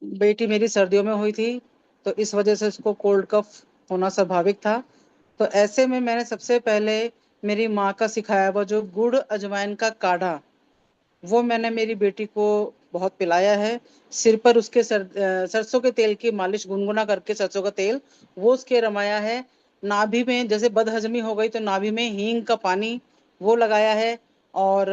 बेटी मेरी सर्दियों में हुई थी, तो इस वजह से उसको कोल्ड कफ होना स्वाभाविक था। तो ऐसे में मैंने सबसे पहले मेरी माँ का सिखाया हुआ जो गुड़ अजवाइन का काढ़ा, वो मैंने मेरी बेटी को बहुत पिलाया है। सिर पर उसके सरसों के तेल की मालिश, गुनगुना करके सरसों का तेल वो उसके रमाया है। नाभि में जैसे बदहजमी हो गई तो नाभि में हींग का पानी वो लगाया है। और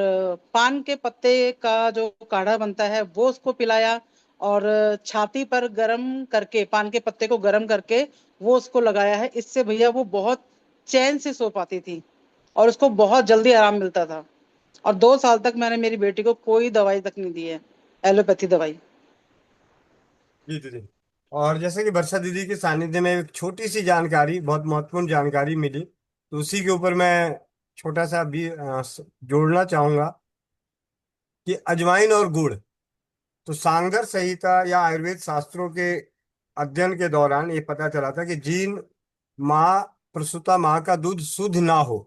पान के पत्ते का जो काढ़ा बनता है वो उसको पिलाया। और छाती पर गरम करके पान के पत्ते को गरम करके वो उसको लगाया है। इससे भैया वो बहुत चैन से सो पाती थी और उसको बहुत जल्दी आराम मिलता था। और 2 साल तक मैंने मेरी बेटी को कोई दवाई तक नहीं दी है, एलोपैथी दवाई। जी दीदी। और जैसे कि वर्षा दीदी के सानिध्य में एक छोटी सी जानकारी, बहुत महत्वपूर्ण जानकारी मिली, तो उसी के ऊपर मैं छोटा सा भी जोड़ना चाहूंगा कि अजवाइन और गुड़, तो सांगर संहिता या आयुर्वेद शास्त्रों के अध्ययन के दौरान ये पता चला था कि जिन माँ प्रसूता माँ का दूध शुद्ध ना हो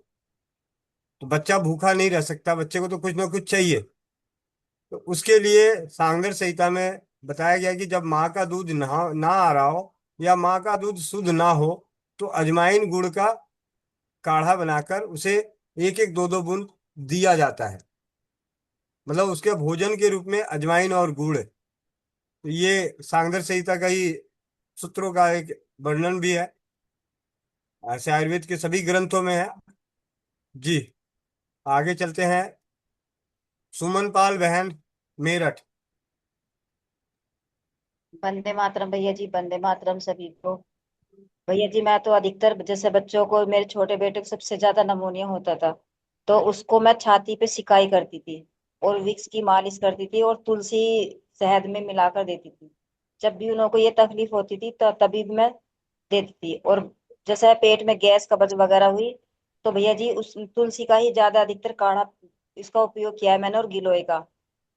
तो बच्चा भूखा नहीं रह सकता, बच्चे को तो कुछ ना कुछ चाहिए। तो उसके लिए सांगर संहिता में बताया गया कि जब माँ का दूध ना आ रहा हो या माँ का दूध शुद्ध ना हो तो अजवाइन गुड़ का काढ़ा बनाकर उसे एक एक दो दो बूंद दिया जाता है। मतलब उसके भोजन के रूप में अजवाइन और गुड़। तो ये सांगर संहिता का ही सूत्रों का एक वर्णन भी है, ऐसे आयुर्वेद के सभी ग्रंथों में है। जी। आगे चलते हैं। सुमन पाल बहन, मेरठ। वंदे मातरम भैया जी, वंदे मातरम सभी को। भैया जी मैं तो अधिकतर जैसे बच्चों को, मेरे छोटे बेटे को सबसे ज्यादा नमोनिया होता था, तो उसको मैं छाती पे सिकाई करती थी और विक्स की मालिश करती थी और तुलसी शहद में मिलाकर देती थी। जब भी उनको ये तकलीफ होती थी तो तभी भी मैं देती थी। और जैसे पेट में गैस कब्ज वगैरह हुई तो भैया जी उस तुलसी का ही ज्यादा अधिकतर काढ़ा इसका उपयोग किया है मैंने, और गिलोय का।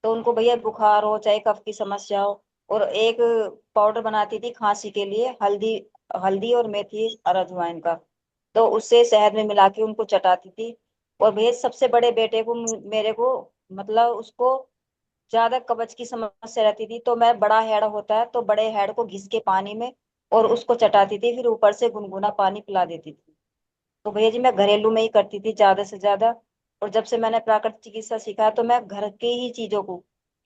तो उनको भैया बुखार हो चाहे कफ की समस्या हो, और एक पाउडर बनाती थी खांसी के लिए, हल्दी हल्दी और मेथी और अजवाइन का, तो उससे शहद में मिला के उनको चटाती थी। और भैया सबसे बड़े बेटे को मेरे को मतलब उसको ज्यादा कब्ज की समस्या रहती थी, तो मैं बड़ा हेड़ होता है तो बड़े हेड़ को घिस के पानी में और उसको चटाती थी, फिर ऊपर से गुनगुना पानी पिला देती थी। तो भैया जी मैं घरेलू में ही करती थी ज्यादा से ज्यादा। और जब से मैंने प्राकृतिक चिकित्सा सीखा है तो मैं घर के ही चीजों को,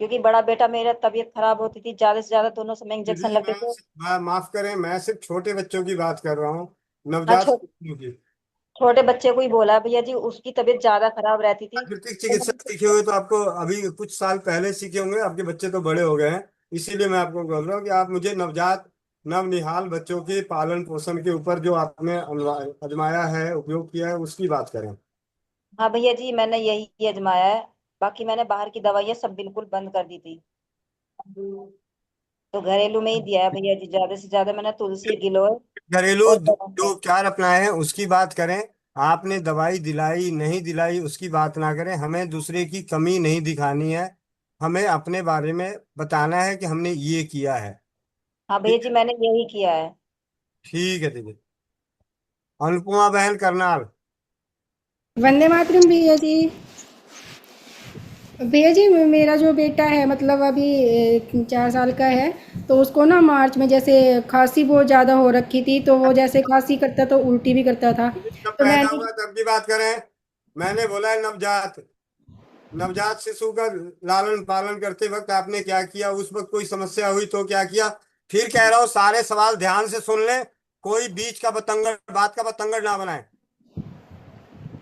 क्योंकि बड़ा बेटा मेरा तबीयत खराब होती थी ज्यादा से ज्यादा, दोनों समय इंजेक्शन दीदी लगते थे। माफ करें, मैं सिर्फ छोटे बच्चों की बात कर रहा हूँ, हाँ, नवजात शिशुओं की। छोटे बच्चे को ही बोला है भैया जी, उसकी तबीयत ज्यादा खराब रहती थी प्राकृतिक तो चिकित्सा सीखे हुए तो आपको अभी कुछ साल पहले सीखे होंगे, आपके बच्चे तो बड़े हो गए हैं। इसीलिए मैं आपको बोल रहा हूँ कि आप मुझे नवजात नवनिहाल बच्चों के पालन पोषण के ऊपर जो आपने आजमाया है, उपयोग किया है, उसकी बात करें। हाँ भैया जी मैंने यही आजमाया है। बाकी मैंने बाहर की दवाइयाँ सब बिल्कुल बंद कर दी थी, तो घरेलू में ही दिया है भैया जी, ज्यादा से ज्यादा मैंने तुलसी गिलोय घरेलू और जो उपचार अपनाए हैं उसकी बात करें। आपने दवाई दिलाई नहीं दिलाई उसकी बात ना करें, हमें दूसरे की कमी नहीं दिखानी है, हमें अपने बारे में बताना है कि हमने ये किया है। हाँ भैया ठीक जी है। मैंने यही किया है। ठीक है दीदी। अनुपमा बहन, करनाल। वंदे मातरम भैया जी। भैया जी मेरा जो बेटा है मतलब अभी 4 साल का है। तो उसको ना मार्च में जैसे खांसी बहुत ज़्यादा हो रखी थी, तो वो जैसे खांसी करता तो उल्टी भी करता था। जब तो पैदा मैंने हुआ तब की बात करें। मैंने बोला है नवजात नवजात शिशु का लालन पालन करते वक्त आपने क्या किया, उस वक्त कोई समस्या हुई तो क्या किया। फिर कह रहा हूं सारे सवाल ध्यान से सुन लें, कोई बीच का बतंगड़, बात का बतंगड़ ना बनाए।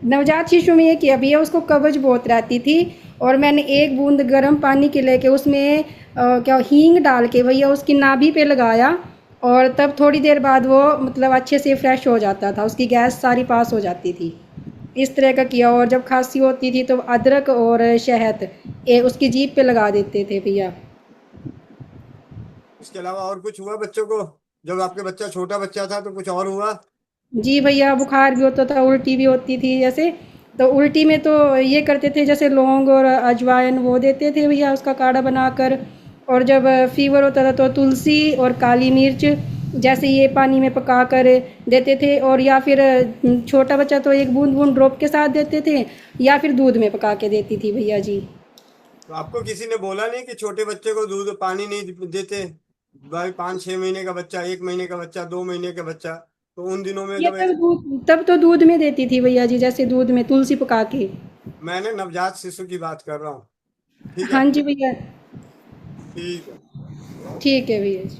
नवजात शिशु में ये किया भैया, उसको कब्ज बहुत रहती थी। और मैंने एक बूंद गर्म पानी के लेके उसमें क्या हींग डाल के भैया उसकी नाभि पे लगाया। और तब थोड़ी देर बाद वो मतलब अच्छे से फ्रेश हो जाता था, उसकी गैस सारी पास हो जाती थी। इस तरह का किया। और जब खांसी होती थी तो अदरक और शहद उसकी जीभ पे लगा देते थे भैया। इसके अलावा और कुछ हुआ बच्चों को? जब आपके बच्चा छोटा बच्चा था तो कुछ और हुआ? जी भैया, बुखार भी होता था, उल्टी भी होती थी जैसे। तो उल्टी में तो ये करते थे जैसे लौंग और अजवाइन वो देते थे भैया उसका काढ़ा बनाकर। और जब फीवर होता था तो तुलसी और काली मिर्च जैसे ये पानी में पका कर देते थे। और या फिर छोटा बच्चा तो एक बूंद बूंद ड्रॉप के साथ देते थे, या फिर दूध में पका के देती थी भैया जी। तो आपको किसी ने बोला नहीं कि छोटे बच्चे को दूध पानी नहीं देते? भाई 5-6 महीने का बच्चा, 1 महीने का बच्चा, 2 महीने का बच्चा, तो उन दिनों में ये जब तब तो दूध में देती थी भैया जी, जैसे दूध में तुलसी पका के। मैंने नवजात शिशु की बात कर रहा हूँ। ठीक है। हाँ जी भैया। ठीक है। ठीक है भैया जी।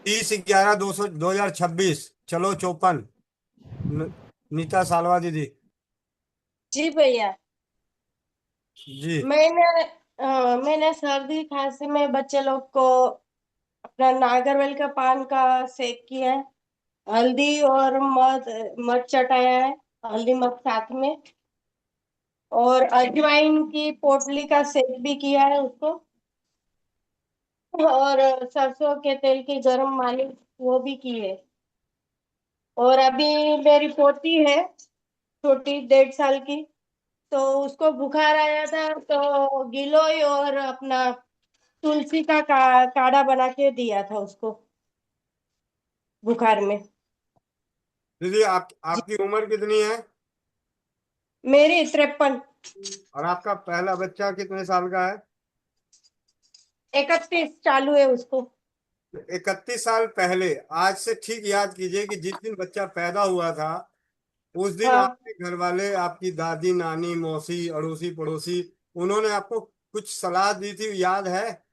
30/11/2026। चलो 54। न- नीता सालवा दीदी। जी भैया। जी। मैंने सर्दी खांसी में बच्चे लोग को अपना नागरवेल का पान का सेक किया है। हल्दी और मध मध चटाया है, हल्दी मध साथ में। और अजवाइन की पोटली का सेक भी किया है उसको। और सरसों के तेल की गरम मालिश वो भी की है। और अभी मेरी पोती है छोटी, 1.5 साल की। तो उसको बुखार आया था, तो गिलोय और अपना तुलसी का काढ़ा बना के दिया था उसको बुखार में। दीदी जी। आपकी उम्र कितनी है? मेरी 53। और आपका पहला बच्चा कितने साल का है? 31 चालू है उसको। 31 साल पहले, आज से ठीक याद कीजिए कि जिस दिन बच्चा पैदा हुआ था, उस दिन हाँ आपके घर वाले, आपकी दादी, नानी, मौसी, अड़ोसी पड़ोसी, उन्होंने आपको कुछ सलाह दी थी, याद है?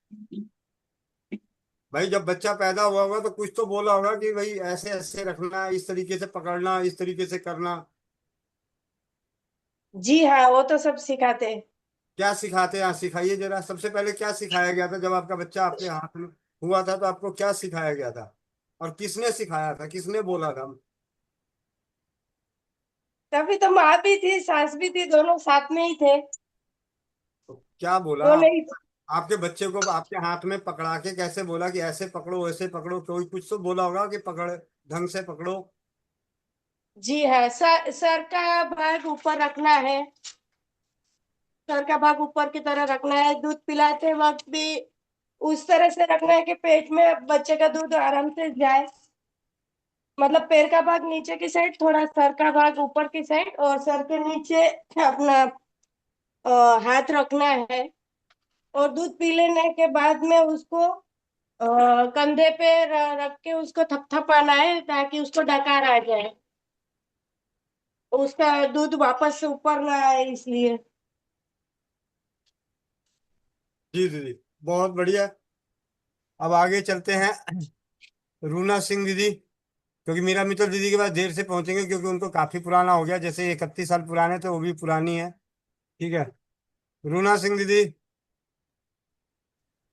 भाई जब बच्चा पैदा हुआ होगा तो कुछ तो बोला होगा कि भाई ऐसे ऐसे रखना, इस तरीके से पकड़ना, इस तरीके से करना। जी हाँ, वो तो सब सिखाते हैं। क्या सिखाते हैं? सिखाइए जरा। सबसे पहले क्या सिखाया गया था जब आपका बच्चा आपके हाथ में हुआ था, तो आपको क्या सिखाया गया था और किसने सिखाया था, किसने बोला था? तभी तो माँ भी थी, सास भी थी, दोनों साथ में ही थे। तो क्या बोला वो नहीं। आपके बच्चे को आपके हाथ में पकड़ा के कैसे बोला कि ऐसे पकड़ो, वैसे पकड़ो? कोई कुछ तो बोला होगा कि पकड़, ढंग से पकड़ो। जी हाँ, सर का भाग ऊपर रखना है। सर का भाग ऊपर की तरह रखना है। दूध पिलाते वक्त भी उस तरह से रखना है कि पेट में बच्चे का दूध आराम से जाए। मतलब पैर का भाग नीचे की साइड, थोड़ा सर का भाग ऊपर की साइड, और सर के नीचे अपना हाथ रखना है। और दूध पी लेने के बाद में उसको कंधे पे रख के उसको थपथपाना है, ताकि उसको डकार आ जाए, उसका दूध वापस से ऊपर ना आए, इसलिए। जी दीदी, बहुत बढ़िया। अब आगे चलते हैं। रूना सिंह दीदी, क्योंकि मीरा मित्तल दीदी के पास देर से पहुंचेंगे क्योंकि उनको काफी पुराना हो गया, जैसे 31 साल पुराने थे वो भी पुरानी है। ठीक है। रूना सिंह दीदी।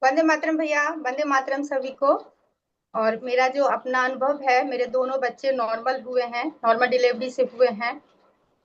वंदे मातरम भैया, वंदे मातरम सभी को। और मेरा जो अपना अनुभव है, मेरे दोनों बच्चे नॉर्मल हुए हैं, नॉर्मल डिलीवरी से हुए हैं।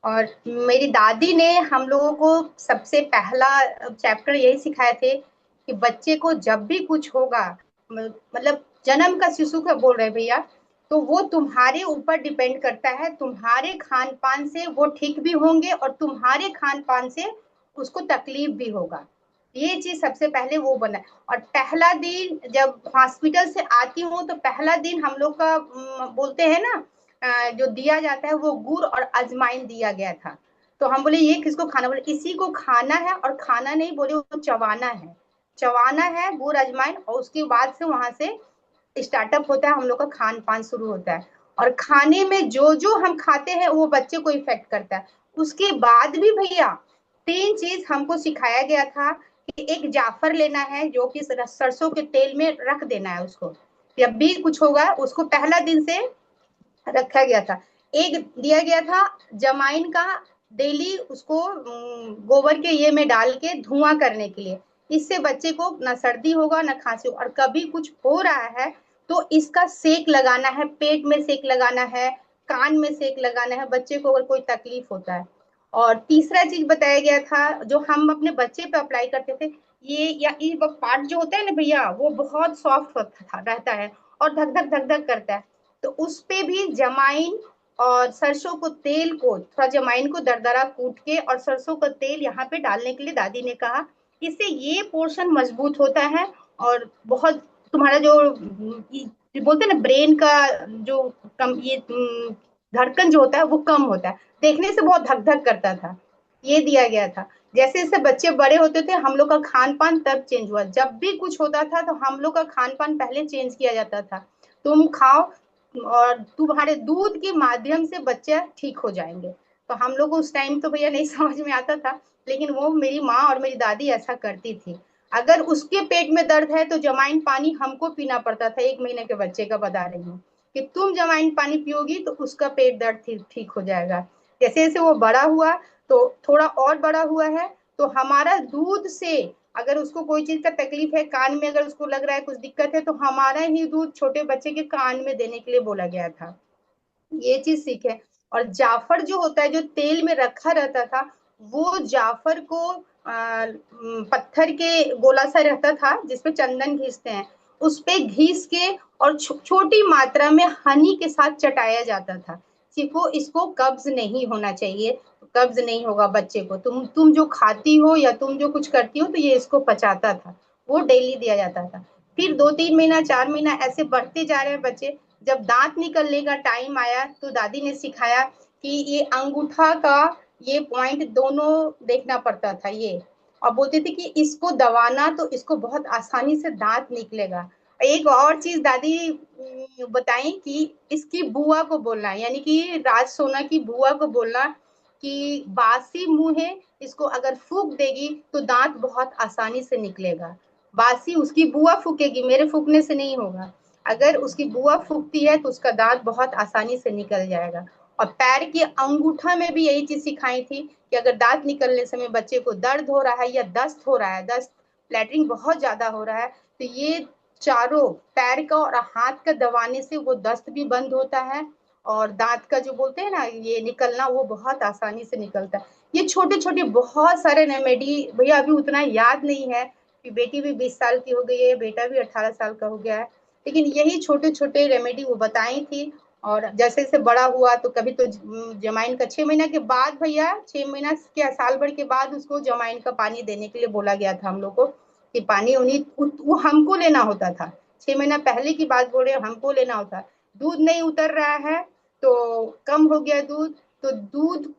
और मेरी दादी ने हम लोगों को सबसे पहला चैप्टर यही सिखाए थे कि बच्चे को जब भी कुछ होगा, मतलब जन्म का शिशु का बोल रहे भैया, तो वो तुम्हारे ऊपर डिपेंड करता है। तुम्हारे खान पान से वो ठीक भी होंगे और तुम्हारे खान पान से उसको तकलीफ भी होगा। ये चीज सबसे पहले वो बना। और पहला दिन जब हॉस्पिटल से आती हूँ तो पहला दिन हम लोग का बोलते हैं ना, जो दिया जाता है वो गुड़ और अजवाइन दिया गया था। तो हम बोले ये किसको खाना, बोले इसी को खाना है। और खाना नहीं बोले, वो चबाना है। चबाना है गुड़ अजवाइन, और उसके बाद से वहां से स्टार्टअप होता है, हम लोग का खान पान शुरू होता है। और खाने में जो जो हम खाते हैं वो बच्चे को इफेक्ट करता है। उसके बाद भी भैया 3 चीज हमको सिखाया गया था कि एक जाफर लेना है, जो कि सरसों के तेल में रख देना है उसको। जब भी कुछ होगा उसको पहला दिन से रखा गया था। एक दिया गया था जमाइन का, डेली उसको गोबर के ये में डाल के धुआं करने के लिए। इससे बच्चे को ना सर्दी होगा ना खांसी होगा। और कभी कुछ हो रहा है तो इसका सेक लगाना है, पेट में सेक लगाना है, कान में सेक लगाना है, बच्चे को अगर कोई तकलीफ होता है। और तीसरा चीज बताया गया था जो हम अपने बच्चे पे अप्लाई करते थे, ये पार्ट जो होता है ना भैया, वो बहुत सॉफ्ट रहता है और धक धक धक धक करता है। तो उस पे भी जमाइन और सरसों को तेल को, थोड़ा जमाइन को दरदरा कूट के और सरसों का तेल यहाँ पे डालने के लिए दादी ने कहा। इससे ये पोर्शन मजबूत होता है और बहुत तुम्हारा जो बोलते हैं ना ब्रेन का जो कम ये धड़कन जो होता है वो कम होता है। देखने से बहुत धक धक करता था। ये दिया गया था। जैसे जैसे बच्चे बड़े होते थे हम लोग का खान पान तब चेंज हुआ। जब भी कुछ होता था तो हम लोग का खान पान पहले चेंज किया जाता था, तुम खाओ और तुम्हारे दूध के माध्यम से बच्चे ठीक हो जाएंगे। तो हम लोग को उस टाइम तो भैया नहीं समझ में आता था, लेकिन वो मेरी माँ और मेरी दादी ऐसा करती थी। अगर उसके पेट में दर्द है तो जमाइन पानी हमको पीना पड़ता था, 1 महीने के बच्चे का बता रही हूँ कि तुम जमाइन पानी पियोगी तो उसका पेट दर्द ठीक हो जाएगा। जैसे जैसे वो बड़ा हुआ तो थोड़ा और बड़ा हुआ है, तो हमारा दूध से अगर उसको कोई चीज का तकलीफ है, कान में अगर उसको लग रहा है कुछ दिक्कत है, तो हमारा ही दूध छोटे बच्चे के कान में देने के लिए बोला गया था। ये चीज सीखे। और जाफर जो होता है जो तेल में रखा रहता था, वो जाफर को पत्थर के गोला सा रहता था जिसपे चंदन घिसते हैं, उस पे घिस के और छोटी मात्रा में हनी के साथ चटाया जाता था। सीखो, इसको कब्ज नहीं होना चाहिए, कब्ज नहीं होगा बच्चे को। तुम जो खाती हो या तुम जो कुछ करती हो तो ये इसको पचाता था, वो डेली दिया जाता था। फिर 2-3 महीना 4 महीना ऐसे बढ़ते जा रहे हैं बच्चे। जब दांत निकलने का टाइम आया तो दादी ने सिखाया कि ये अंगूठा का ये पॉइंट दोनों देखना पड़ता था ये, और बोलते थे कि इसको दबाना तो इसको बहुत आसानी से दांत निकलेगा। एक और चीज दादी बताई कि इसकी बुआ को बोलना, यानी कि राज सोना की बुआ को बोलना कि बासी मुंह है, इसको अगर फूक देगी तो दांत बहुत आसानी से निकलेगा। बासी उसकी बुआ फूकेगी, मेरे फूकने से नहीं होगा। अगर उसकी बुआ फूकती है तो उसका दांत बहुत आसानी से निकल जाएगा। और पैर के अंगूठा में भी यही चीज सिखाई थी कि अगर दांत निकलने समय बच्चे को दर्द हो रहा है या दस्त हो रहा है, दस्त लैट्रिन बहुत ज्यादा हो रहा है, तो ये चारों पैर का और हाथ का दबाने से वो दस्त भी बंद होता है, और दांत का जो बोलते हैं ना ये निकलना, वो बहुत आसानी से निकलता है। ये छोटे छोटे बहुत सारे रेमेडी भैया अभी उतना याद नहीं है कि बेटी भी 20 साल की हो गई है, बेटा भी 18 साल का हो गया है, लेकिन यही छोटे छोटे रेमेडी वो बताई थी। और जैसे जैसे बड़ा हुआ तो कभी तो जमाइन का 6 महीना के बाद भैया, 6 महीना क्या साल भर के बाद उसको जमाइन का पानी देने के लिए बोला गया था हम लोग को, कि पानी उन्हीं वो हमको लेना होता था। 6 महीना पहले की बात बोल रहे, हमको लेना होता। दूध नहीं उतर रहा है तो कम हो गया दूध, तो दूध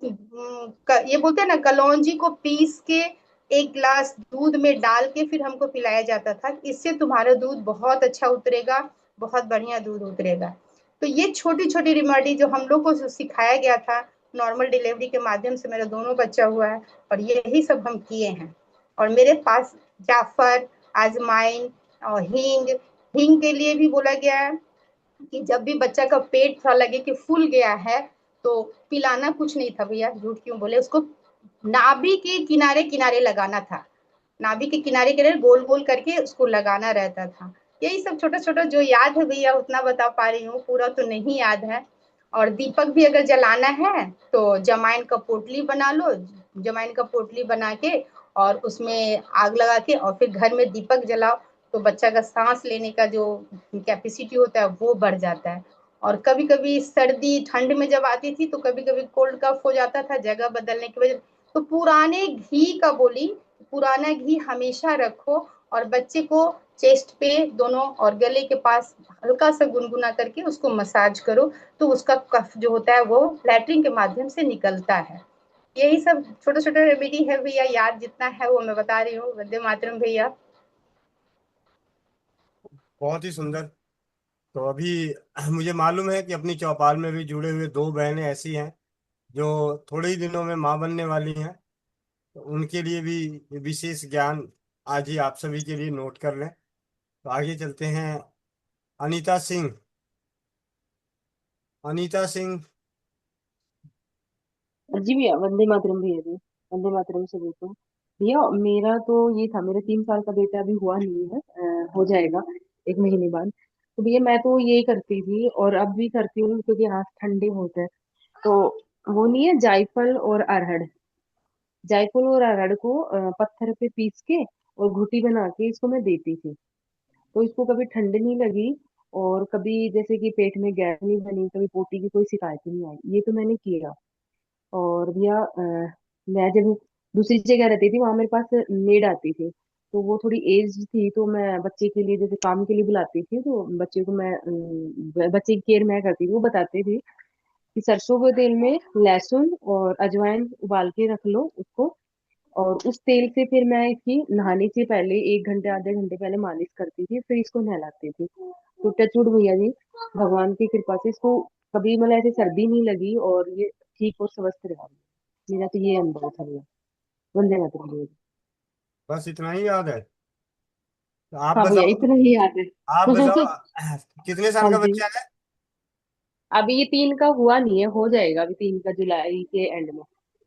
ये बोलते हैं ना कलौंजी को पीस के 1 गिलास दूध में डाल के फिर हमको पिलाया जाता था, इससे तुम्हारा दूध बहुत अच्छा उतरेगा, बहुत बढ़िया दूध उतरेगा। तो ये छोटी छोटी रेमेडी जो हम लोग को सिखाया गया था, नॉर्मल डिलीवरी के माध्यम से मेरा दोनों बच्चा हुआ है, और यही सब हम किए हैं। और मेरे पास जाफर, अजमाइन और हींग, हींग के लिए भी बोला गया है कि जब भी बच्चा का पेट थोड़ा लगे कि फूल गया है तो पिलाना कुछ नहीं था भैया, झूठ क्यों बोले, उसको नाभि के किनारे किनारे लगाना था, नाभि के किनारे किनारे गोल गोल करके उसको लगाना रहता था। यही सब छोटा छोटा जो याद है भैया उतना बता पा रही हूँ, पूरा तो नहीं याद है। और दीपक भी अगर जलाना है तो जमाइन का पोटली बना लो, जमाइन का पोटली बना के और उसमें आग लगा के और फिर घर में दीपक जलाओ, तो बच्चा का सांस लेने का जो कैपेसिटी होता है वो बढ़ जाता है। और कभी कभी सर्दी ठंड में जब आती थी तो कभी कभी कोल्ड कफ हो जाता था जगह बदलने की वजह, तो पुराने घी का बोली, पुराना घी हमेशा रखो और बच्चे को चेस्ट पे दोनों और गले के पास हल्का सा गुनगुना करके उसको मसाज करो, तो उसका कफ जो होता है वो लैट्रिन के माध्यम से निकलता है। यही सब छोटे छोटे रेमेडी है भैया, याद जितना है वो मैं बता रही हूँ। वंदे मातरम भैया। बहुत ही सुंदर। तो अभी मुझे मालूम है कि अपनी चौपाल में भी जुड़े हुए दो बहनें ऐसी हैं जो थोड़े ही दिनों में माँ बनने वाली हैं, तो उनके लिए भी ये विशेष ज्ञान आज ही आप सभी के लिए नोट कर लें। तो आगे चलते हैं। अनीता सिंह। अनीता सिंह। जी भैया, वंदे मातरम भैया जी। वंदे मातरम से बिल्कुल। भैया मेरा तो ये था, मेरा 3 साल का बेटा अभी हुआ नहीं है, हो जाएगा 1 महीने बाद। तो भैया मैं तो ये करती थी और अब भी करती हूँ क्योंकि हाथ ठंडे होते हैं। तो वो नहीं है जायफल और अरहर, जायफल और अरहर को पत्थर पे पीस के और घुटी बना के इसको मैं देती थी। तो इसको कभी ठंड नहीं लगी और कभी जैसे कि पेट में गैस नहीं बनी, कभी पोटी की कोई शिकायत नहीं आई। ये तो मैंने किया। और भैया मैं जब दूसरी जगह रहती थी वहां मेरे पास मेड आती थी, तो वो थोड़ी एज थी, तो मैं बच्चे के लिए जैसे काम के लिए बुलाती थी, तो बच्चे को मैं बच्चे की केयर मैं करती थी। वो बताती थी कि सरसों के तेल में लहसुन और अजवाइन उबाल के रख लो उसको, और उस तेल से फिर मैं इसकी नहाने से पहले 1 घंटे आधे घंटे पहले मालिश करती थी, फिर इसको नहलाती थी। तो टचवुड भैया जी, भगवान की कृपा से इसको कभी मतलब ऐसे सर्दी नहीं लगी और ये ठीक और स्वस्थ रहा। मेरा तो ये अनुभव था भैया। वंदे मातरम भैया जी। बस इतना ही याद है? तो आप हाँ भैया, बताओ। इतना ही याद है। आप बताओ कितने साल हाँ का जी। बच्चा है? अभी ये 3 का हुआ नहीं है, हो जाएगा अभी 3 का जुलाई के एंड में।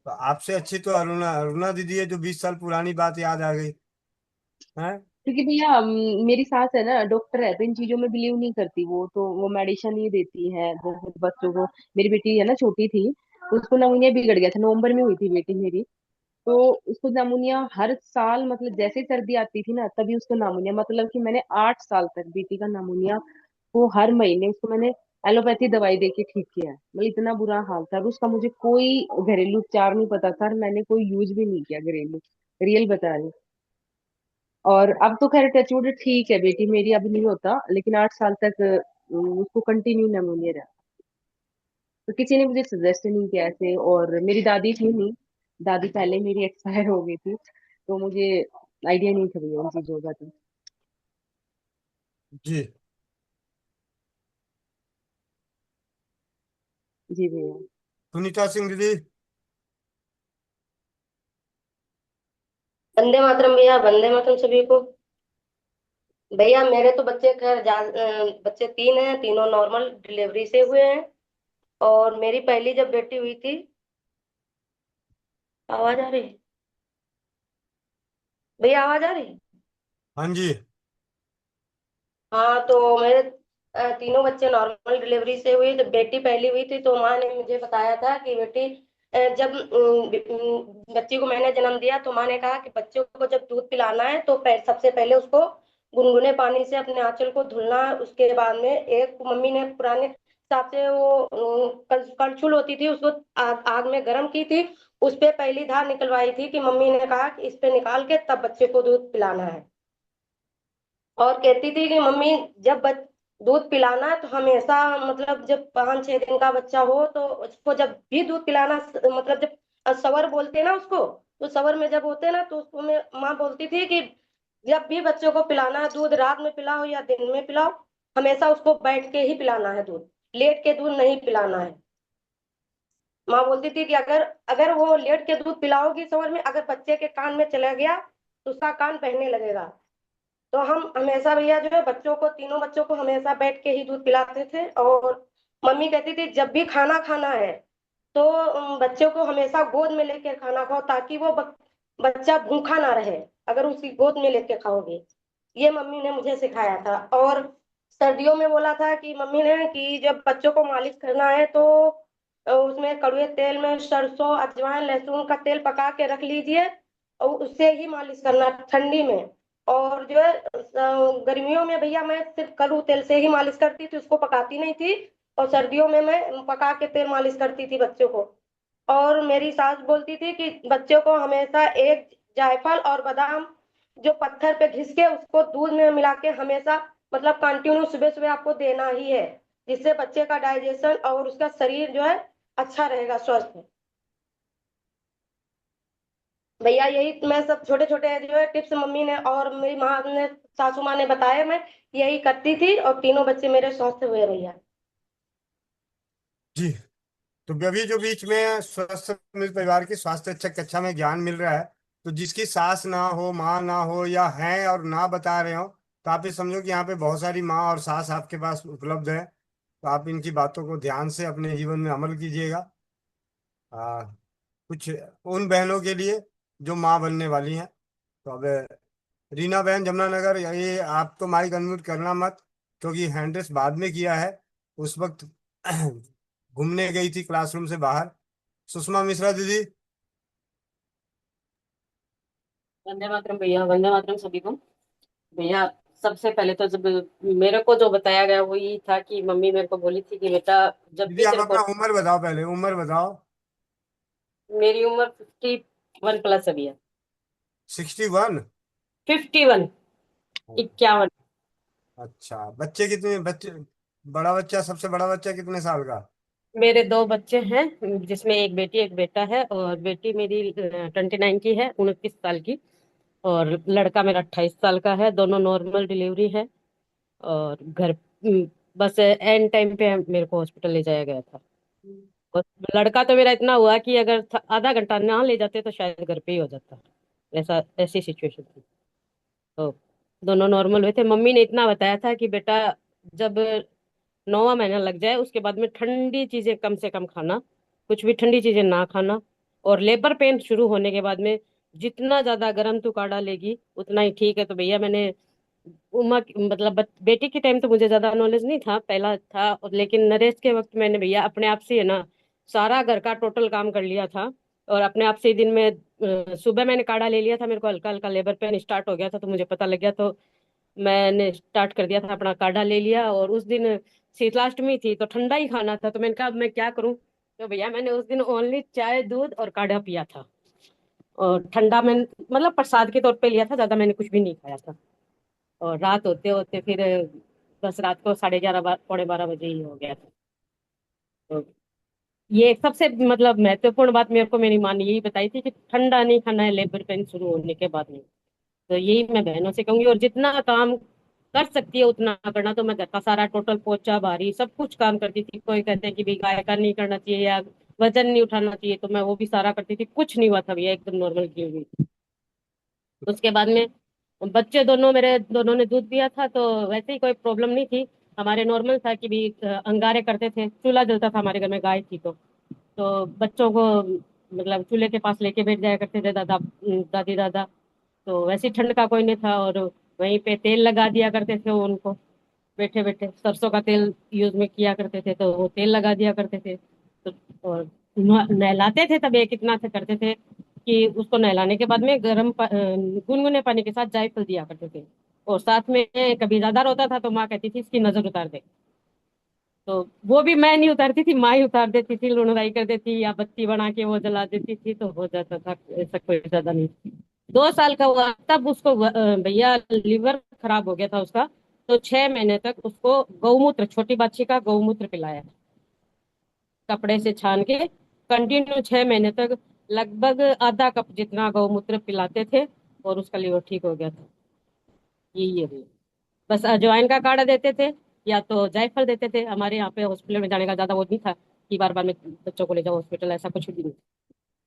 तो आपसे अच्छी तो अरुणा अरुणा दीदी है, जो 20 साल पुरानी बात याद आ गई है। क्योंकि भैया मेरी सास है ना, डॉक्टर है, तो इन चीजों में बिलीव नहीं करती वो, तो वो मेडिसिन ही देती है वो बच्चों को। मेरी बेटी है ना, छोटी थी, तो उसको नमूनिया बिगड़ गया था, नवंबर में हुई थी बेटी मेरी। तो उसको नमूनिया हर साल, मतलब जैसे ही सर्दी आती थी ना तभी उसको नमूनिया, मतलब कि मैंने 8 साल तक बेटी का नमूनिया वो हर महीने उसको मैंने एलोपैथी दवाई दे के ठीक किया है। मतलब इतना बुरा हाल था, और उसका मुझे कोई घरेलू उपचार नहीं पता था, और मैंने कोई यूज भी नहीं किया घरेलू, रियल बता रही। और अब तो खैर टचवुड ठीक है, बेटी मेरी अब नहीं होता, लेकिन 8 साल तक उसको कंटिन्यू नमूनिया रहा। तो किसी ने मुझे सजेस्ट नहीं किया ऐसे, और मेरी दादी थी नहीं, दादी पहले मेरी एक्सपायर हो गई थी, तो मुझे आइडिया नहीं था भैया उन चीजों का। तो जी। जी भैया। सुनीता सिंह दीदी। वंदे मातरम भैया, वंदे मातरम सभी को। भैया मेरे तो बच्चे खैर बच्चे 3 हैं, तीनों नॉर्मल डिलीवरी से हुए हैं। और मेरी पहली जब बेटी हुई थी। आवाज आ रही है? भैया आवाज आ रही है? हाँ जी। हाँ, तो मेरे तीनों बच्चे नॉर्मल डिलीवरी से हुई। जब बेटी पहली हुई थी तो माँ ने मुझे बताया था कि बेटी जब बच्ची को मैंने जन्म दिया तो माँ ने कहा कि बच्चों को जब दूध पिलाना है तो सबसे पहले उसको गुनगुने पानी से अपने आंचल को धुलना है। उसके बाद में एक मम्मी ने पुराने हिसाब से वो कलछुल होती थी, उसको आग में गर्म की थी। उस पे पहली धार निकलवाई थी कि मम्मी ने कहा कि इस पे निकाल के तब बच्चे को दूध पिलाना है। और कहती थी कि मम्मी जब दूध पिलाना है तो हमेशा, मतलब जब 5-6 दिन का बच्चा हो तो उसको जब भी दूध पिलाना, मतलब जब सवर बोलते हैं ना उसको, तो सवर में जब होते हैं ना तो उसको में माँ बोलती थी कि जब भी बच्चों को पिलाना है दूध, रात में पिलाओ या दिन में पिलाओ, हमेशा उसको बैठ के ही पिलाना है दूध, लेट के दूध नहीं पिलाना है। माँ बोलती थी कि अगर अगर वो लेट के दूध पिलाओगी सवर में, अगर बच्चे के कान में चला गया तो उसका कान बहने लगेगा। तो हम हमेशा भैया जो है बच्चों को, तीनों बच्चों को हमेशा बैठ के ही दूध पिलाते थे। और मम्मी कहती थी जब भी खाना खाना है तो बच्चों को हमेशा गोद में लेके खाना खाओ, ताकि वो बच्चा भूखा ना रहे अगर उसकी गोद में लेके खाओगे। ये मम्मी ने मुझे सिखाया था। और सर्दियों में बोला था कि मम्मी ने कि जब बच्चों को मालिश करना है तो उसमें कड़वे तेल में सरसों अजवाइन लहसुन का तेल पका के रख लीजिए और उससे ही मालिश करना ठंडी में। और जो है गर्मियों में भैया मैं सिर्फ कड़ू तेल से ही मालिश करती थी, उसको पकाती नहीं थी। और सर्दियों में मैं पका के तेल मालिश करती थी बच्चों को। और मेरी सास बोलती थी कि बच्चों को हमेशा एक जायफल और बादाम जो पत्थर पे घिस के उसको दूध में मिला के हमेशा, मतलब कंटिन्यू सुबह सुबह आपको देना ही है, जिससे बच्चे का डाइजेशन और उसका शरीर जो है अच्छा रहेगा, स्वस्थ। भैया यही मैं सब छोटे छोटे जो है टिप्स मम्मी ने और मेरी माँ ने, सासू माँ ने बताया, मैं यही करती थी और तीनों बच्चे मेरे स्वस्थ हुए भैया। जी। तो अभी जो बीच में स्वस्थ मिल परिवार की स्वास्थ्य अच्छा कक्षा में ज्ञान मिल रहा है, तो जिसकी सास ना हो, माँ ना हो, या है और ना बता रहे हो, तो आप ये समझो कि यहाँ पे बहुत सारी माँ और सास आपके पास उपलब्ध है। तो आप इनकी बातों को ध्यान से अपने जीवन में अमल कीजिएगा। आ, कुछ उन बहनों के लिए जो माँ बनने वाली हैं। तो अब रीना बहन जमुनानगर, ये आप तो माइक अनम्यूट करना मत, क्योंकि हैंड्रेस बाद में किया है, उस वक्त घूमने गई थी क्लासरूम से बाहर। सुषमा मिश्रा दीदी। वंदे मातरम भैया, वंदे मातरम सभी को। भैया सबसे पहले तो जब मेरे को जो बताया गया वो ये था कि मम्मी मेरे को बोली थी कि बेटा जब दीदी भी आप तेरे को, अपना उम्र बताओ, पहले उम्र बताओ। मेरी उम्र 51 प्लस है भैया। 61। 51, 51। अच्छा, बच्चे कितने? बच्चे, बड़ा बच्चा, सबसे बड़ा बच्चा कितने साल का? मेरे दो बच्चे हैं, जिसमें एक बेटी एक बेटा है। और बेटी मेरी 29 की है, 29 साल की। और लड़का मेरा 28 साल का है। दोनों नॉर्मल डिलीवरी है। और घर बस एंड टाइम पे मेरे को हॉस्पिटल ले जाया गया था। और लड़का तो मेरा इतना हुआ कि अगर आधा घंटा ना ले जाते तो शायद घर पे ही हो जाता। ऐसा ऐसी सिचुएशन थी। तो दोनों नॉर्मल हुए थे। मम्मी ने इतना बताया था कि बेटा, जब 9वां महीना लग जाए उसके बाद में ठंडी चीजें कम से कम खाना, कुछ भी ठंडी चीजें ना खाना। और लेबर पेन शुरू होने के बाद में जितना ज्यादा गर्म तू काढ़ा लेगी उतना ही ठीक है। तो भैया मैंने मतलब बेटी के टाइम तो मुझे ज्यादा नॉलेज नहीं था, पहला था। लेकिन नरेश के वक्त मैंने भैया अपने आप से है ना सारा घर का टोटल काम कर लिया था। और अपने आप से ही दिन में सुबह मैंने काढ़ा ले लिया था। मेरे को हल्का हल्का लेबर पेन स्टार्ट हो गया था तो मुझे पता लग गया। तो मैंने स्टार्ट कर दिया था, अपना काढ़ा ले लिया। और उस दिन शीतलाष्टमी थी तो ठंडा ही खाना था। तो मैंने कहा अब मैं क्या करूं। तो भैया मैंने उस दिन ओनली चाय दूध और काढ़ा पिया था। और ठंडा मैंने मतलब प्रसाद के तौर पे लिया था, ज्यादा मैंने कुछ भी नहीं खाया था। और रात होते होते फिर बस रात को 11:30 पौने 12 बजे ही हो गया था। तो ये एक सबसे मतलब महत्वपूर्ण बात मेरे को मेरी माँ ने यही बताई थी कि ठंडा नहीं खाना है लेबर पेन शुरू होने के बाद में। तो यही मैं बहनों से कहूंगी। और जितना काम कर सकती है उतना करना। तो मैं घर का सारा टोटल पोछा भारी सब कुछ काम करती थी। कोई कहते हैं कि भाई गाय का नहीं करना चाहिए या वजन नहीं उठाना चाहिए, तो मैं वो भी सारा करती थी। कुछ नहीं हुआ था भैया, एकदम नॉर्मल की हुई। उसके बाद में बच्चे दोनों मेरे दोनों ने दूध पिया था तो वैसे ही कोई प्रॉब्लम नहीं थी। हमारे नॉर्मल था कि भी अंगारे करते थे, चूल्हा जलता था हमारे घर में, गाय थी। तो बच्चों को मतलब चूल्हे के पास लेके बैठ जाया करते थे दादा दादी दादा। तो वैसे ठंड का कोई नहीं था। और वहीं पे तेल लगा दिया करते थे उनको, बैठे बैठे सरसों का तेल यूज में किया करते थे तो वो तेल लगा दिया करते थे। तो और नहलाते थे तब एक इतना से करते थे कि उसको नहलाने के बाद में गुनगुने पानी के साथ जायफल दिया करते थे। और साथ में कभी ज्यादा रोता था तो माँ कहती थी इसकी नजर उतार दे। तो वो भी मैं नहीं उतारती थी, माँ ही उतार देती थी, लुड़ाई कर देती या बत्ती बना के वो जला देती थी तो हो जाता था। ऐसा कोई ज्यादा नहीं। 2 साल का हुआ तब उसको भैया लीवर खराब हो गया था उसका। तो 6 महीने तक उसको गौमूत्र, छोटी बच्ची का गौमूत्र पिलाया, कपड़े से छान के कंटिन्यू 6 महीने तक लगभग आधा कप जितना गौमूत्र पिलाते थे। और उसका लीवर ठीक हो गया था। यही है भैया। बस अजवाइन का काढ़ा देते थे या तो जायफल देते थे। हमारे यहाँ पे हॉस्पिटल में जाने का ज्यादा वो नहीं था कि बार बार में बच्चों को ले जाओ हॉस्पिटल, ऐसा कुछ भी नहीं।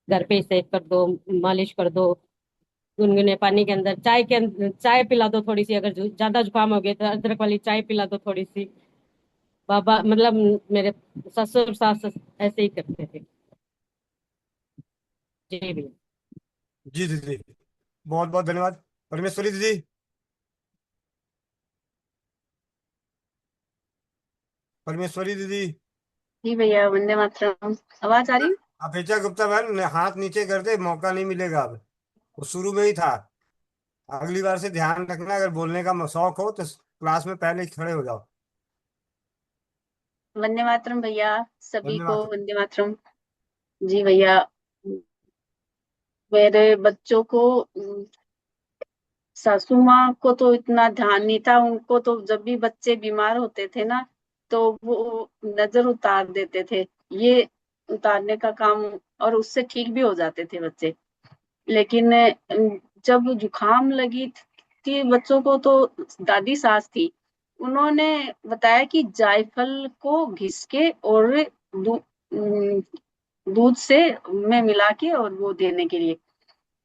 घर पे ही सेक कर दो, मालिश कर दो, गुनगुने पानी के अंदर चाय पिला दो थोड़ी सी। अगर ज्यादा जुकाम हो गया तो अदरक वाली चाय पिला दो थोड़ी सी। बाबा मतलब मेरे ससुर सास ऐसे ही करते थे। जी भैया। जी दीदी, बहुत बहुत धन्यवाद। परमेश्वरी दीदी, परमेश्वरी दीदी। जी भैया, वंदे मातरम। आवाज आ रही है? अपेक्षा गुप्ता बहन ने हाथ नीचे कर दे, मौका नहीं मिलेगा अब। वो शुरू में ही था। अगली बार से ध्यान रखना, अगर बोलने का शौक हो तो क्लास में पहले ही खड़े हो जाओ। वंदे मातरम भैया, सभी को धन्यवाद। वंदे मातरम। जी भैया, मेरे बच्चों को सासू माँ को तो इतना ध्यान नहीं था। उनको तो जब भी बच्चे बीमार होते थे ना तो वो नजर उतार देते थे। ये उतारने का काम, और उससे ठीक भी हो जाते थे बच्चे। लेकिन जब जुकाम लगी थी बच्चों को तो दादी सास थी, उन्होंने बताया कि जायफल को घिस के और दूध से में मिला के और वो देने के लिए।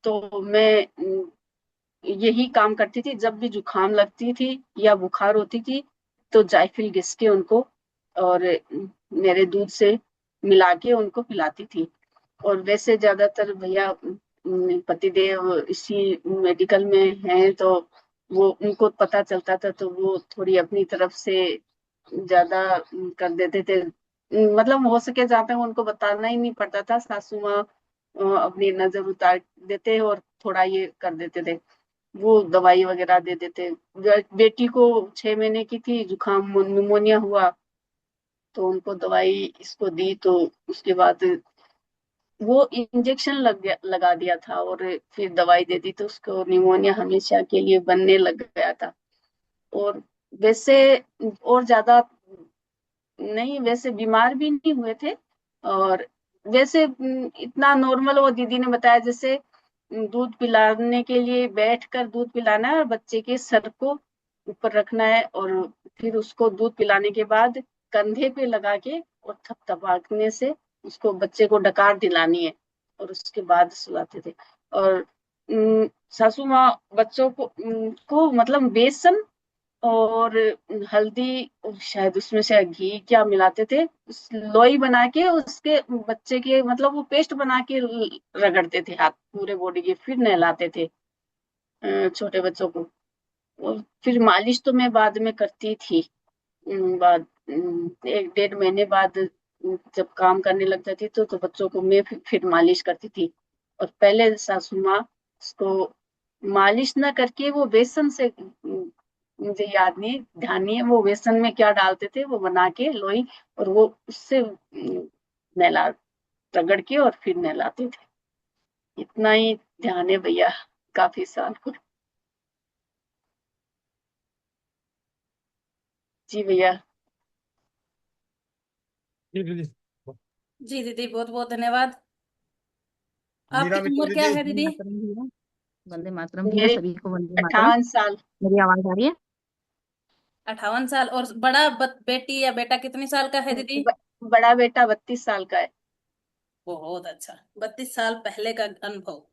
तो मैं यही काम करती थी। जब भी जुकाम लगती थी या बुखार होती थी तो जायफल घिस के उनको और मेरे दूध से मिला के उनको पिलाती थी। और वैसे ज्यादातर भैया पतिदेव इसी मेडिकल में हैं तो वो उनको पता चलता था तो वो थोड़ी अपनी तरफ से ज्यादा कर देते थे। मतलब हो सके जहाँ तक उनको बताना ही नहीं पड़ता था, सासू माँ अपनी नजर उतार देते और थोड़ा ये कर देते थे। वो दवाई वगैरह दे देते। बेटी को 6 महीने की थी, जुकाम निमोनिया हुआ तो उनको दवाई इसको दी। तो उसके बाद वो इंजेक्शन लगा दिया था और फिर दवाई दे दी तो उसको निमोनिया हमेशा के लिए बनने लग गया था। और वैसे और ज्यादा नहीं, वैसे बीमार भी नहीं हुए थे। और वैसे इतना नॉर्मल, वो दीदी ने बताया जैसे दूध पिलाने के लिए बैठकर दूध पिलाना है और बच्चे के सर को ऊपर रखना है, और फिर उसको दूध पिलाने के बाद कंधे पे लगा के और थपथपाने से उसको, बच्चे को डकार दिलानी है, और उसके बाद सुलाते थे। और सासू माँ बच्चों को मतलब बेसन और हल्दी और शायद उसमें से घी क्या मिलाते थे, उस लोई बना के उसके बच्चे के मतलब वो पेस्ट बना के रगड़ते थे हाथ पूरे बॉडी के, फिर नहलाते थे छोटे बच्चों को। और फिर मालिश तो मैं बाद में करती थी, बाद 1-1.5 महीने बाद जब काम करने लग जाती तो बच्चों को मैं फिर मालिश करती थी। और पहले सासू माँ उसको मालिश ना करके वो बेसन से, मुझे याद नहीं, ध्यान नहीं है वो बेसन में क्या डालते थे, वो बना के लोई, और वो उससे नहला, रगड़ के और फिर नहलाते थे। इतना ही ध्यान है भैया, काफी साल को। जी भैया। जी दीदी। जी दीदी, बहुत बहुत धन्यवाद। मीरा आपकी मित्तल उम्र क्या दीदी। है वंदे दीदी? मातरम भैया। वंदे मातरम भैया, मेरे सभी को वंदे मातरम। 58 साल। मेरी आवाज आ रही है? 58 साल। और बड़ा बेटी या बेटा कितने साल का है दीदी? बड़ा बेटा 32 साल का है। बहुत अच्छा, 32 साल पहले का अनुभव।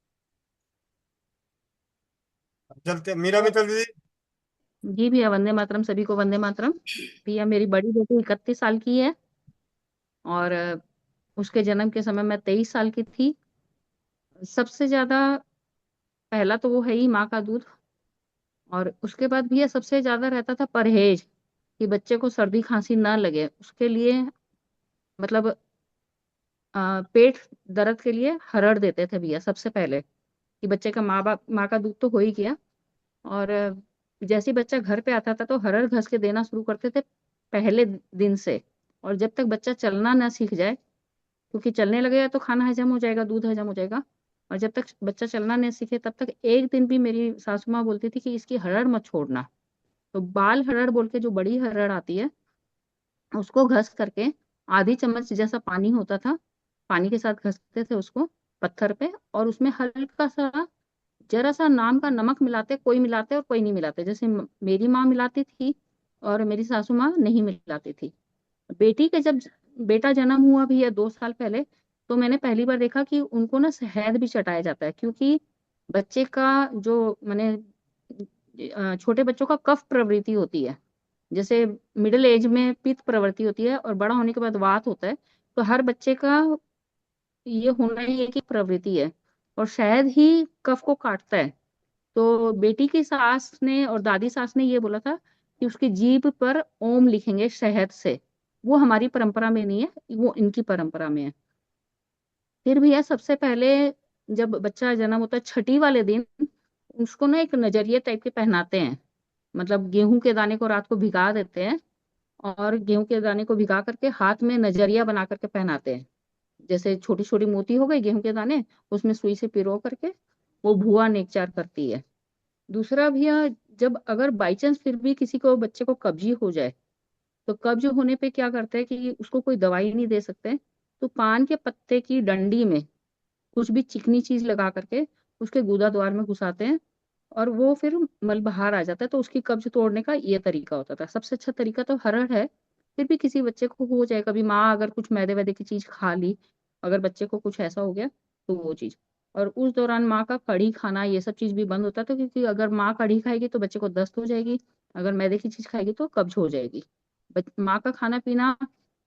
चलते मीरा मित्तल दीदी। जी भैया, वंदे मातरम, सभी को वंदे मातरम। भैया मेरी बड़ी बेटी 31 साल की है, और उसके जन्म के समय मैं 23 साल की थी। सबसे ज्यादा पहला तो वो है ही माँ का दूध, और उसके बाद भैया सबसे ज्यादा रहता था परहेज, कि बच्चे को सर्दी खांसी ना लगे। उसके लिए मतलब पेट दर्द के लिए हरड़ देते थे भैया सबसे पहले, कि बच्चे का माँ का दूध तो हो ही गया। और जैसे ही बच्चा घर पे आता था तो हरड़ घस के देना शुरू करते थे पहले दिन से, और जब तक बच्चा चलना ना सीख जाए, क्योंकि चलने लगेगा तो खाना हजम हो जाएगा, दूध हजम हो जाएगा, और जब तक बच्चा चलना नहीं सीखे तब तक एक दिन भी मेरी सासू माँ बोलती थी कि इसकी हरड़ मत छोड़ना। तो बाल हरड़ बोल के जो बड़ी हरड़ आती है, उसको घस करके आधी चम्मच जैसा पानी होता था, पानी के साथ घसते थे उसको पत्थर पे, और उसमें हल्का सा जरा सा नाम का नमक मिलाते, कोई मिलाते और कोई नहीं मिलाते। जैसे मेरी माँ मिलाती थी और मेरी सासू माँ नहीं मिलाती थी। बेटी के जब बेटा जन्म हुआ भी है 2 साल पहले, तो मैंने पहली बार देखा कि उनको ना शहद भी चटाया जाता है, क्योंकि बच्चे का जो मैंने छोटे बच्चों का कफ प्रवृत्ति होती है, जैसे मिडिल एज में पित्त प्रवृत्ति होती है और बड़ा होने के बाद वात होता है, तो हर बच्चे का ये होना ही एक ही प्रवृत्ति है, और शहद ही कफ को काटता है। तो बेटी की सास ने और दादी सास ने ये बोला था कि उसकी जीभ पर ओम लिखेंगे शहद से। वो हमारी परंपरा में नहीं है, वो इनकी परंपरा में है। फिर भैया सबसे पहले जब बच्चा जन्म होता है, छठी वाले दिन उसको ना एक नजरिया टाइप के पहनाते हैं, मतलब गेहूं के दाने को रात को भिगा देते हैं, और गेहूं के दाने को भिगा करके हाथ में नजरिया बना करके पहनाते हैं। जैसे छोटी छोटी मोती हो गई गेहूं के दाने, उसमें सुई से पिरो करके वो भुआ नेकचार करती है। दूसरा भैया, जब अगर बाई चांस फिर भी किसी को बच्चे को कब्जी हो जाए, तो कब्ज होने पे क्या करते हैं कि उसको कोई दवाई नहीं दे सकते, तो पान के पत्ते की डंडी में कुछ भी चिकनी चीज लगा करके उसके गुदा द्वार में घुसाते हैं, और वो फिर मल बाहर आ जाता है। तो उसकी कब्ज तोड़ने का ये तरीका होता था। सबसे अच्छा तरीका तो हरड़ है। फिर भी किसी बच्चे को हो जाए, कभी माँ अगर कुछ मैदे वैदे की चीज खा ली, अगर बच्चे को कुछ ऐसा हो गया, तो वो चीज। और उस दौरान माँ का कढ़ी खाना ये सब चीज भी बंद होता था, क्योंकि अगर माँ कढ़ी खाएगी तो बच्चे को दस्त हो जाएगी, अगर मैदे की चीज खाएगी तो कब्ज हो जाएगी। माँ का खाना पीना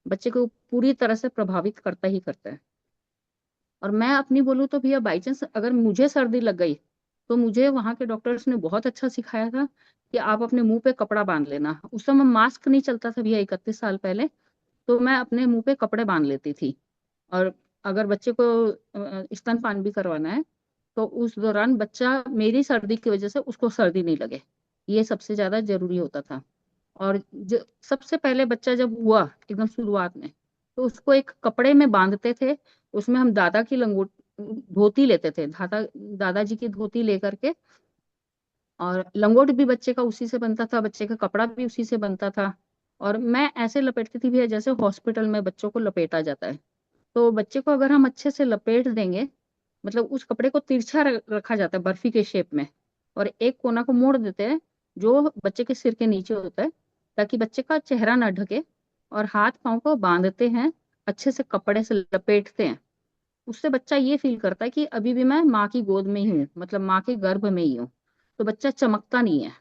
बच्चे को पूरी तरह से प्रभावित करता ही करता है। और मैं अपनी बोलूँ तो भैया, बाई चांस अगर मुझे सर्दी लग गई, तो मुझे वहां के डॉक्टर्स ने बहुत अच्छा सिखाया था कि आप अपने मुंह पे कपड़ा बांध लेना। उस समय मास्क नहीं चलता था भैया, 31 साल पहले, तो मैं अपने मुंह पे कपड़े बांध लेती थी। और अगर बच्चे को स्तनपान भी करवाना है, तो उस दौरान बच्चा मेरी सर्दी की वजह से उसको सर्दी नहीं लगे, ये सबसे ज्यादा जरूरी होता था। और सबसे पहले बच्चा जब हुआ एकदम शुरुआत में, तो उसको एक कपड़े में बांधते थे, उसमें हम दादा की लंगोट धोती लेते थे, दादाजी की धोती लेकर के, और लंगोट भी बच्चे का उसी से बनता था, बच्चे का कपड़ा भी उसी से बनता था। और मैं ऐसे लपेटती थी भैया जैसे हॉस्पिटल में बच्चों को लपेटा जाता है। तो बच्चे को अगर हम अच्छे से लपेट देंगे, मतलब उस कपड़े को तिरछा रखा जाता है बर्फी के शेप में, और एक कोना को मोड़ देते हैं जो बच्चे के सिर के नीचे होता है, ताकि बच्चे का चेहरा ना ढके, और हाथ पांव को बांधते हैं, अच्छे से कपड़े से लपेटते हैं। उससे बच्चा ये फील करता है कि अभी भी मैं माँ की गोद में ही हूँ, मतलब माँ के गर्भ में ही हूँ। तो बच्चा चमकता नहीं है,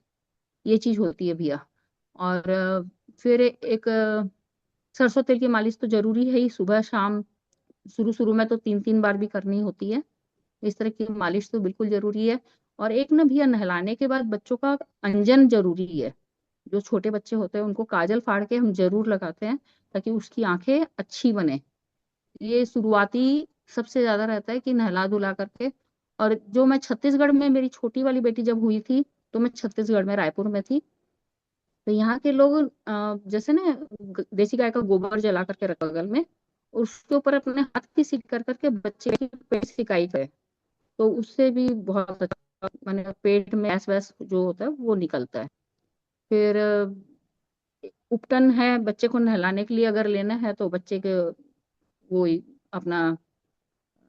ये चीज होती है भैया। और फिर एक सरसों तेल की मालिश तो जरूरी है ही, सुबह शाम। शुरू शुरू में तो 3-3 बार भी करनी होती है। इस तरह की मालिश तो बिल्कुल जरूरी है। और एक ना भैया, नहलाने के बाद बच्चों का अंजन जरूरी है। जो छोटे बच्चे होते हैं उनको काजल फाड़ के हम जरूर लगाते हैं, ताकि उसकी आंखें अच्छी बने। ये शुरुआती सबसे ज्यादा रहता है कि नहला धुला करके। और जो मैं छत्तीसगढ़ में, मेरी छोटी वाली बेटी जब हुई थी, तो मैं छत्तीसगढ़ में रायपुर में थी। तो यहाँ के लोग जैसे ना देसी गाय का गोबर जला करके रखा बगल में, उसके ऊपर अपने हाथ की सीट कर करके बच्चे की पेट सिकाई करे, तो उससे भी बहुत अच्छा, माने पेट में गैस वैस जो होता है वो निकलता है। फिर उपटन है बच्चे को नहलाने के लिए, अगर लेना है तो बच्चे के वो अपना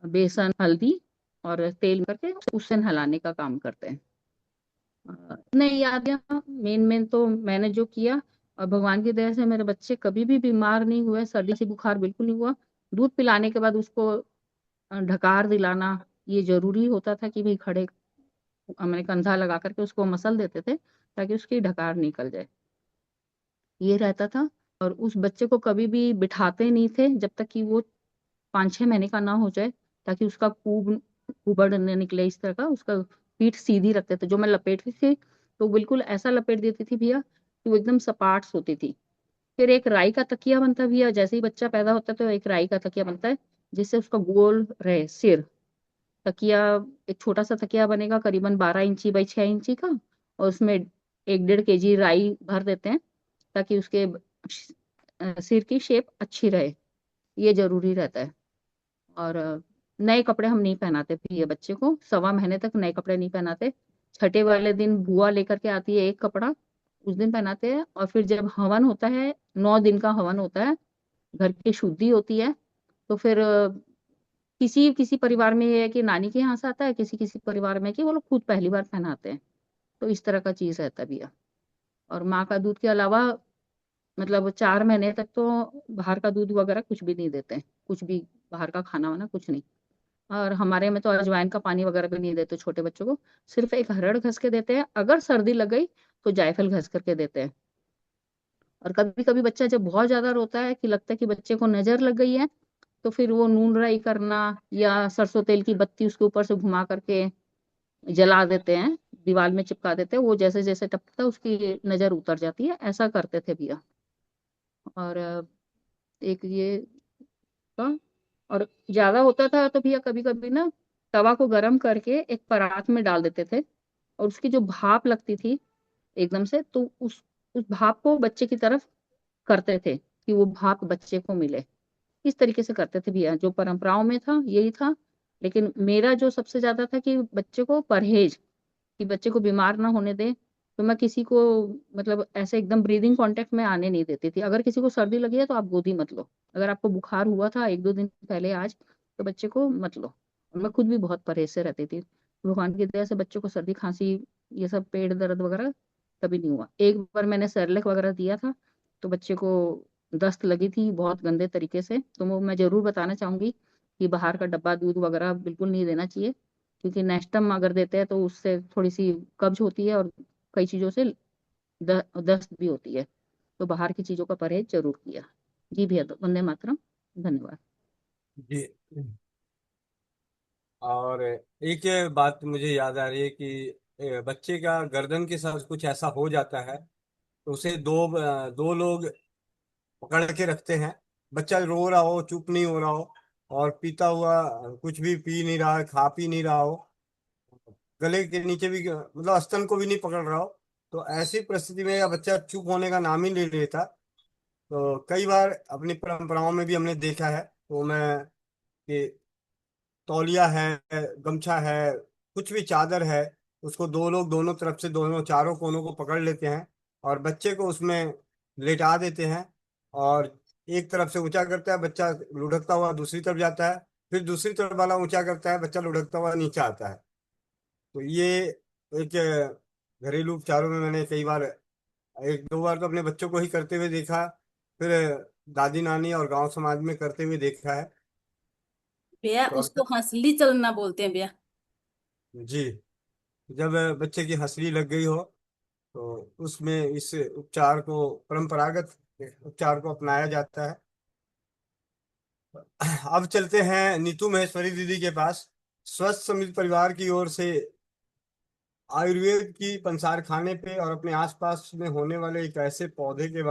बेसन हल्दी और तेल करके उससे नहलाने का काम करते हैं। नहीं याद है, मेन मेन तो मैंने जो किया। और भगवान की दया से मेरे बच्चे कभी भी बीमार नहीं हुए, सर्दी से बुखार बिल्कुल नहीं हुआ। दूध पिलाने के बाद उसको ढकार दिलाना ये जरूरी होता था कि भाई खड़े मैंने कंधा लगा करके उसको मसल देते थे, ताकि उसकी ढकार निकल जाए, ये रहता था। और उस बच्चे को कभी भी बिठाते नहीं थे जब तक कि वो 5-6 महीने का ना हो जाए, ताकि उसका कुबड़ न निकले। इस तरह का उसका पीठ सीधी रखते थे। जो मैं लपेटती थी तो बिल्कुल ऐसा लपेट देती थी भैया कि वो एकदम सपाट सोती थी। फिर एक राई का तकिया बनता है भैया, जैसे ही बच्चा पैदा होता है तो एक राई का तकिया बनता है, जिससे उसका गोल रहे सिर। तकिया, एक छोटा सा तकिया बनेगा करीबन 12 इंची बाई 6 इंची का, और उसमें 1-1.5 kg राई भर देते हैं, ताकि उसके सिर की शेप अच्छी रहे, ये जरूरी रहता है। और नए कपड़े हम नहीं पहनाते भी ये बच्चे को, 1.25 महीने तक नए कपड़े नहीं पहनाते। छठे वाले दिन बुआ लेकर के आती है एक कपड़ा, उस दिन पहनाते हैं। और फिर जब हवन होता है, 9 दिन का हवन होता है, घर की शुद्धि होती है, तो फिर किसी किसी परिवार में ये है कि नानी के यहाँ से आता है, किसी किसी परिवार में कि वो लोग खुद पहली बार पहनाते हैं। तो इस तरह का चीज रहता है भैया। और माँ का दूध के अलावा मतलब 4 महीने तक तो बाहर का दूध वगैरह कुछ भी नहीं देते हैं, कुछ भी बाहर का खाना वाना कुछ नहीं। और हमारे में तो अजवाइन का पानी वगैरह भी नहीं देते छोटे बच्चों को, सिर्फ एक हरड़ घस के देते हैं। अगर सर्दी लग गई तो जायफल घस करके देते हैं। और कभी कभी बच्चा जब बहुत ज्यादा रोता है कि लगता है कि बच्चे को नजर लग गई है, तो फिर वो नून राई करना या सरसों तेल की बत्ती उसके ऊपर से घुमा करके जला देते हैं, दीवार में चिपका देते हैं, वो जैसे जैसे टपकता है उसकी नजर उतर जाती है, ऐसा करते थे भैया। और एक ये का, और ज्यादा होता था तो भैया कभी कभी ना तवा को गरम करके एक परात में डाल देते थे, और उसकी जो भाप लगती थी एकदम से, तो उस भाप को बच्चे की तरफ करते थे कि वो भाप बच्चे को मिले। इस तरीके से करते थे भैया, जो परंपराओं में था यही था। लेकिन मेरा जो सबसे ज्यादा था कि बच्चे को परहेज, कि बच्चे को बीमार ना होने दे। तो मैं किसी को मतलब ऐसे एकदम ब्रीदिंग कांटेक्ट में आने नहीं देती थी। अगर किसी को सर्दी लगी है तो आप गोदी मत लो, अगर आपको बुखार हुआ था 1-2 दिन पहले आज, तो बच्चे को मत लो। और मैं खुद भी बहुत परहेज से रहती थी। भगवान की दया से बच्चों को सर्दी खांसी ये सब पेट दर्द वगैरह कभी नहीं हुआ। एक बार मैंने सेरेलैक वगैरह दिया था, तो बच्चे को दस्त लगी थी बहुत गंदे तरीके से। तो वो मैं जरूर बताना चाहूंगी कि बाहर का डब्बा दूध वगैरह बिल्कुल नहीं देना चाहिए, क्योंकि नेस्टम अगर देते हैं तो उससे थोड़ी सी कब्ज होती है, और कई चीजों से दस्त भी होती है। तो बाहर की चीजों का परहेज जरूर किया। जी भैया, तो वंदे मातरम। धन्यवाद। जी। और एक बात मुझे याद आ रही है कि बच्चे का गर्दन के साथ कुछ ऐसा हो जाता है, तो उसे दो लोग पकड़ के रखते हैं। बच्चा रो रहा हो, चुप नहीं हो रहा हो, और पीता हुआ कुछ भी पी नहीं रहा है, खा पी नहीं रहा हो, गले के नीचे भी मतलब स्तन को भी नहीं पकड़ रहा हो, तो ऐसी परिस्थिति में या बच्चा चुप होने का नाम ही नहीं लेता। तो कई बार अपनी परंपराओं में भी हमने देखा है। तो मैं कि तौलिया है, गमछा है, कुछ भी चादर है, उसको दो लोग दोनों तरफ से, दोनों चारों कोनों को पकड़ लेते हैं, और बच्चे को उसमें लेटा देते हैं और एक तरफ से ऊंचा करता है, बच्चा लुढ़कता हुआ दूसरी तरफ जाता है, फिर दूसरी तरफ वाला ऊंचा करता है, बच्चा लुढ़कता हुआ नीचे आता है। तो ये एक घरेलू उपचारों में मैंने कई बार, एक दो बार तो अपने बच्चों को ही करते हुए देखा, फिर दादी नानी और गांव समाज में करते हुए देखा है। भैया तो उसको हंसली चलना बोलते हैं भैया। जी, जब बच्चे की हंसली लग गई हो तो उसमें इस उपचार को, परंपरागत उपचार को अपनाया जाता है। अब चलते हैं नीतू महेश्वरी दीदी के पास। स्वस्थ समृद्ध परिवार की ओर से आयुर्वेद की पंसार खाने पे और अपने आसपास में होने वाले एक ऐसे पौधे के